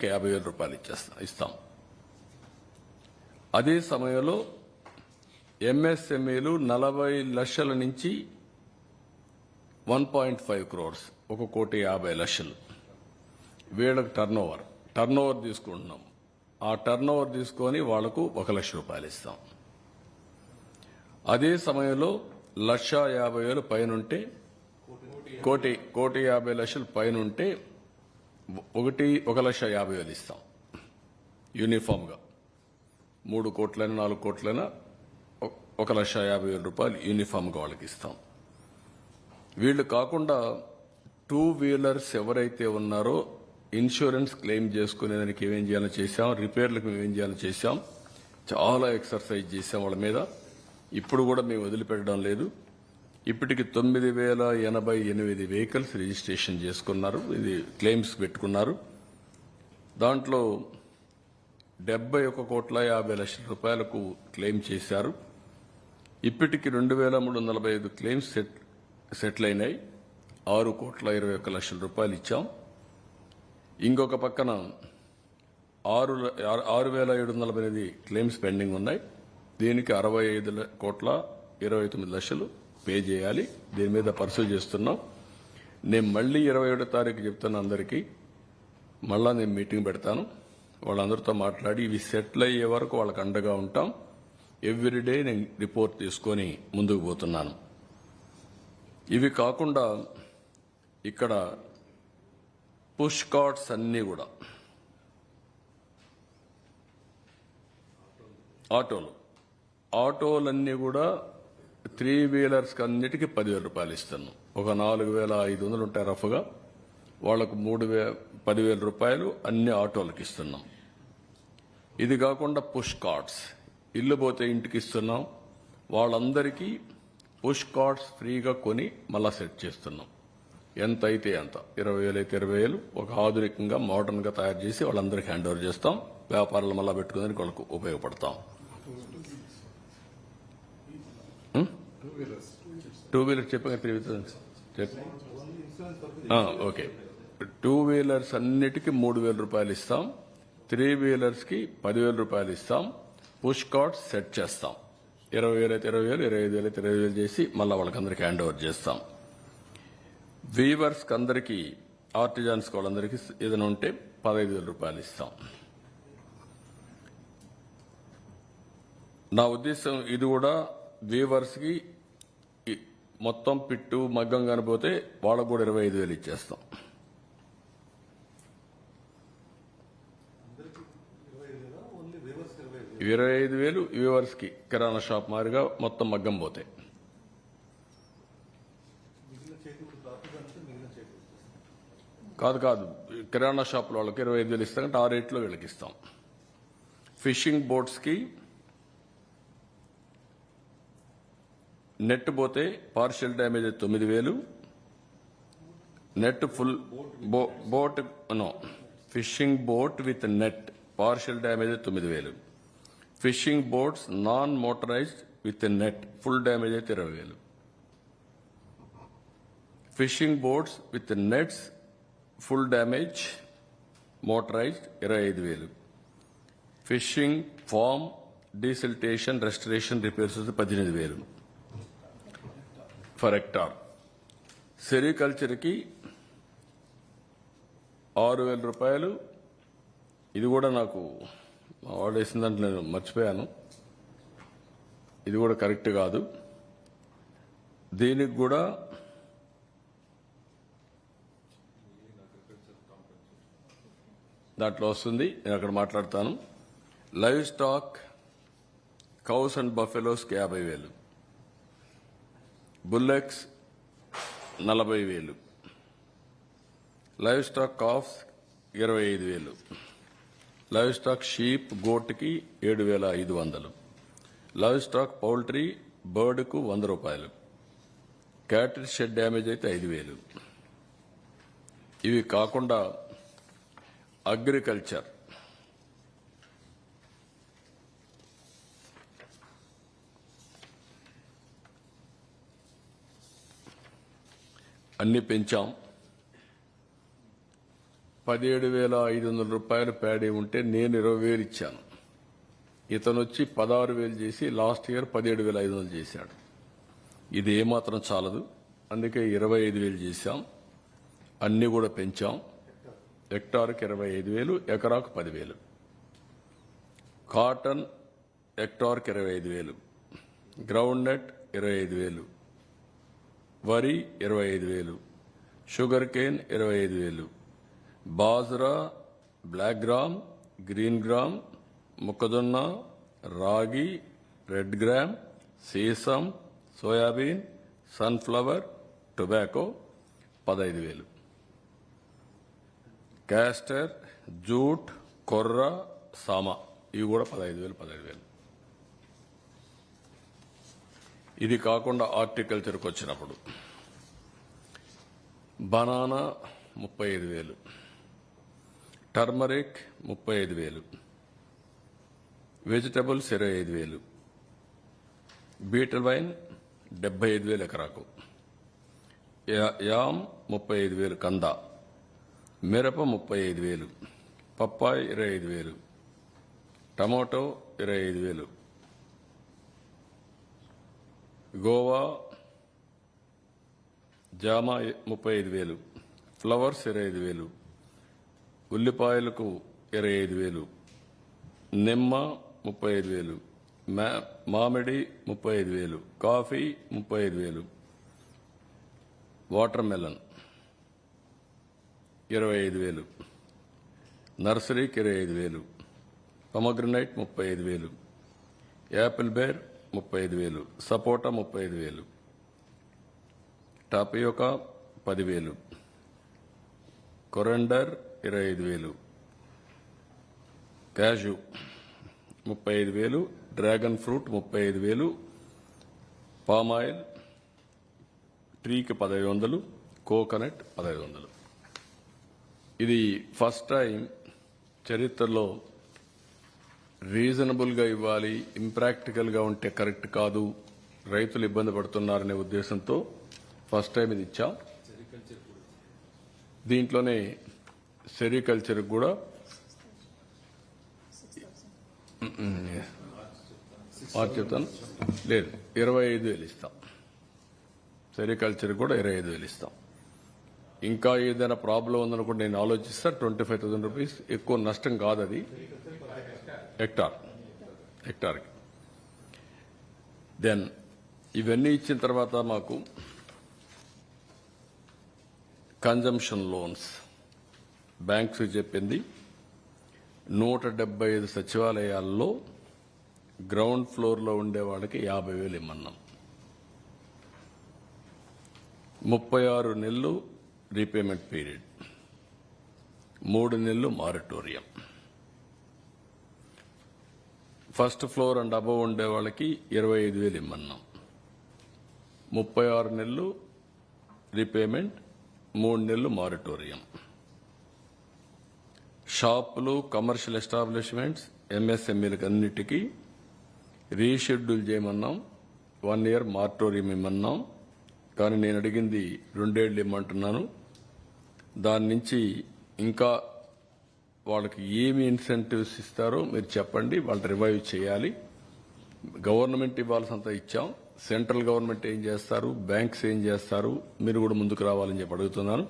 50,000 రూపాయలు ఇస్తాం. అదే సమయంలో ఎంఎస్ఎంఈలు 40 లక్షల నుంచి 1.5 crores 1,50,00,000 వీళ్ళకి టర్న్ ఓవర్ తీసుకుంటున్నాం. ఆ టర్న్ ఓవర్ తీసుకొని వాళ్లకు 1 లక్ష రూపాయలు ఇస్తాం. అదే సమయంలో 1,50,000 పైనుంటే 1,50,00,000 పైనుంటే 1,50,000 ఇస్తాం. యూనిఫామ్గా 3 కోట్లైనా 4 కోట్లైనా 1,50,000 రూపాయలు యూనిఫామ్గా వాళ్ళకి ఇస్తాం. వీళ్ళు కాకుండా 2 వీలర్స్ ఎవరైతే ఉన్నారో ఇన్సూరెన్స్ క్లెయిమ్ చేసుకునేదానికి ఏమేం చేయాలో చేశాం, రిపేర్లకు ఏమేం చేయాలో చేశాం, చాలా ఎక్సర్సైజ్ చేశాం వాళ్ళ మీద. ఇప్పుడు కూడా మేము వదిలిపెట్టడం లేదు. ఇప్పటికి 9,088 వెహికల్స్ రిజిస్ట్రేషన్ చేసుకున్నారు, ఇది క్లెయిమ్స్ పెట్టుకున్నారు. దాంట్లో 71,50,00,000 రూపాయలకు క్లెయిమ్ చేశారు. ఇప్పటికి 2,345 క్లెయిమ్స్ సెటిల్ అయినాయి. 6,21,00,000 రూపాయలు ఇచ్చాం. ఇంకొక పక్కన 6,748 క్లెయిమ్స్ పెండింగ్ ఉన్నాయి. దీనికి 65,29,00,000 పే చేయాలి. దీని మీద పర్సూ చేస్తున్నాం. నేను మళ్ళీ 27వ తారీఖు చెప్తున్నా అందరికీ, మళ్ళా నేను మీటింగ్ పెడతాను. వాళ్ళందరితో మాట్లాడి ఇవి సెటిల్ అయ్యే వరకు వాళ్ళకి అండగా ఉంటాం. ఎవ్రీడే నేను రిపోర్ట్ తీసుకొని ముందుకు పోతున్నాను. ఇవి కాకుండా ఇక్కడ పుష్ కార్ట్స్ అన్నీ కూడా ఆటోలన్నీ కూడా 3 వీలర్స్ అన్నిటికీ 10,000 రూపాయలు ఇస్తున్నాం. ఒక 4,500 ఉంటాయి రఫ్గా, వాళ్లకు 10,000 రూపాయలు అన్ని ఆటోలకు ఇస్తున్నాం. ఇది కాకుండా పుష్ కార్ట్స్ ఇల్లు పోతే ఇంటికి ఇస్తున్నాం. వాళ్ళందరికీ పుష్ కార్ట్స్ ఫ్రీగా కొని మళ్ళా సెట్ చేస్తున్నాం. ఎంత అయితే అంత, 20,000 అయితే 20,000 ఒక ఆధునికంగా మోడర్న్ గా తయారు చేసి వాళ్ళందరికీ హ్యాండ్ ఓవర్ చేస్తాం. వ్యాపారాలు మళ్ళా పెట్టుకునేందుకు వాళ్ళకు ఉపయోగపడతాం. 2 వీలర్ చెప్పాక 3 వీలర్స్ ఓకే. 2 వీలర్స్ అన్నిటికీ 3,000 రూపాయలు ఇస్తాం. 3 వీలర్స్ కి 10,000 రూపాయలు ఇస్తాం. పుష్ కార్ట్స్ సెట్ చేస్తాం. 20,000 అయితే 20,000, 25,000 అయితే 25,000 చేసి మళ్ళా వాళ్ళకందరికీ హ్యాండ్ ఓవర్ చేస్తాం. వీవర్స్ అందరికీ, ఆర్టిజాన్స్ వాళ్ళందరికీ ఏదైనా ఉంటే 15,000 రూపాయలు ఇస్తాం. నా ఉద్దేశం ఇది కూడా వీవర్స్ కి మొత్తం పిట్టు మగ్గం కానిపోతే వాళ్ళకు కూడా 25,000 ఇచ్చేస్తాం. 25,000 వీవర్స్ కి కిరాణా షాప్ మారిగా మొత్తం మగ్గం పోతే. కాదు కిరాణా షాప్ వాళ్ళకి 25,000 ఇస్తాం అంటే ఆ రేట్లో వీళ్ళకి ఇస్తాం. ఫిషింగ్ బోట్స్ కి నెట్ పోతే partial damage 9,000, net full boat fishing boat with net partial damage 9,000, fishing boats non motorised with net full damage అయితే 20,000, fishing boats with nets full damage motorised 25,000, fishing farm desiltation restoration repairs 18,000 for hectare. Sericulture కి 6,000 రూపాయలు. ఇది కూడా నాకు వాడు వేసిందంటే నేను మర్చిపోయాను, ఇది కూడా కరెక్ట్ కాదు. దీనికి కూడా దాంట్లో వస్తుంది, నేను అక్కడ మాట్లాడతాను. లైవ్ స్టాక్ కౌస్ అండ్ బఫెలోస్కి 50,000, bullocks 40,000, livestock calves 25,000, livestock sheep గోట్కి 7,500, లైవ్ స్టాక్ పౌల్ట్రీ బర్డ్కు 100 రూపాయలు, క్యాటిల్ షెడ్ డ్యామేజ్ అయితే 5,000. ఇవి కాకుండా అగ్రికల్చర్ అన్ని పెంచాం. 17,500 రూపాయలు ప్యాడీ ఉంటే నేను 20,000 ఇచ్చాను. ఇతను వచ్చి 16,000 చేసి లాస్ట్ ఇయర్ 17,500 చేశాడు. ఇది ఏమాత్రం చాలదు. అందుకే 25,000 చేశాం. అన్ని కూడా పెంచాం. హెక్టార్కి 25,000, ఎకరాకు 10,000. కాటన్ హెక్టార్కి 25,000, గ్రౌండ్ నట్ 25,000, వరి 25,000, sugar cane 25,000, bajra, black gram, green gram, మొక్కజొన్న, రాగి, రెడ్ గ్రామ్, సీసం, soybean, sunflower, tobacco 15,000, castor, jute, కొర్ర, సామా ఇవి కూడా 15,000. ఇది కాకుండా హార్టికల్చర్కి వచ్చినప్పుడు banana 35,000, turmeric 35,000, vegetables 25,000, betel vine 75,000 ఎకరాకు, యామ్ 35,000 కంద, మిరప 35,000, పప్పాయి 25,000, టమాటో 25,000, గోవా జామ 35,000, ఫ్లవర్స్ 25,000, ఉల్లిపాయలకు 25,000, నిమ్మ 35,000, మామిడి 35,000, కాఫీ 35,000, వాటర్ మెలన్ 25,000, నర్సరీకి 25,000, pomegranate 35,000, apple ber 35,000, sapota 35,000, tapioca 10,000, coriander 25,000, cashew 35,000, dragon fruit 35,000, palm oil ట్రీకి 1,500, కోకోనట్ 1,500. ఇది ఫస్ట్ టైం చరిత్రలో రీజనబుల్గా ఇవ్వాలి, ఇంప్రాక్టికల్గా ఉంటే కరెక్ట్ కాదు, రైతులు ఇబ్బంది పడుతున్నారనే ఉద్దేశంతో ఫస్ట్ టైం ఇది ఇచ్చాం. దీంట్లోనే సెరికల్చర్ కూడా చెప్తాను లేదు 25,000 ఇస్తాం. సెరికల్చర్ కూడా 25,000 ఇస్తాం. ఇంకా ఏదైనా ప్రాబ్లం ఉందనుకుంటే నేను ఆలోచిస్తా. 25,000 రూపీస్ ఎక్కువ నష్టం కాదు అది హెక్టార్కి. దెన్ ఇవన్నీ ఇచ్చిన తర్వాత మాకు కన్జంప్షన్ లోన్స్ బ్యాంక్స్ చెప్పింది 175 సచివాలయాల్లో గ్రౌండ్ ఫ్లోర్లో ఉండే వాళ్ళకి 50,000 ఇమ్మన్నాం. 36 నెలలు రీపేమెంట్ పీరియడ్, 3 నెలలు moratorium. First floor and above ఉండే వాళ్ళకి 25,000 ఇమ్మన్నాం. 36 నెలలు రీపేమెంట్, 3 నెలలు మారటోరియం. షాపులు, కమర్షియల్ ఎస్టాబ్లిష్మెంట్స్, ఎంఎస్ఎంఈలకు అన్నిటికీ రీషెడ్యూల్ చేయమన్నాం. 1 ఇయర్ మారటోరియం ఇమ్మన్నాం. కానీ నేను అడిగింది 2 ఏళ్లు ఇమ్మంటున్నాను. దాని నుంచి ఇంకా వాళ్ళకి ఏమి ఇన్సెంటివ్స్ ఇస్తారో మీరు చెప్పండి, వాళ్ళు రివైవ్ చేయాలి. గవర్నమెంట్ ఇవ్వాల్సినంత ఇచ్చాం, సెంట్రల్ గవర్నమెంట్ ఏం చేస్తారు, బ్యాంక్స్ ఏం చేస్తారు, మీరు కూడా ముందుకు రావాలని చెప్పి అడుగుతున్నాను.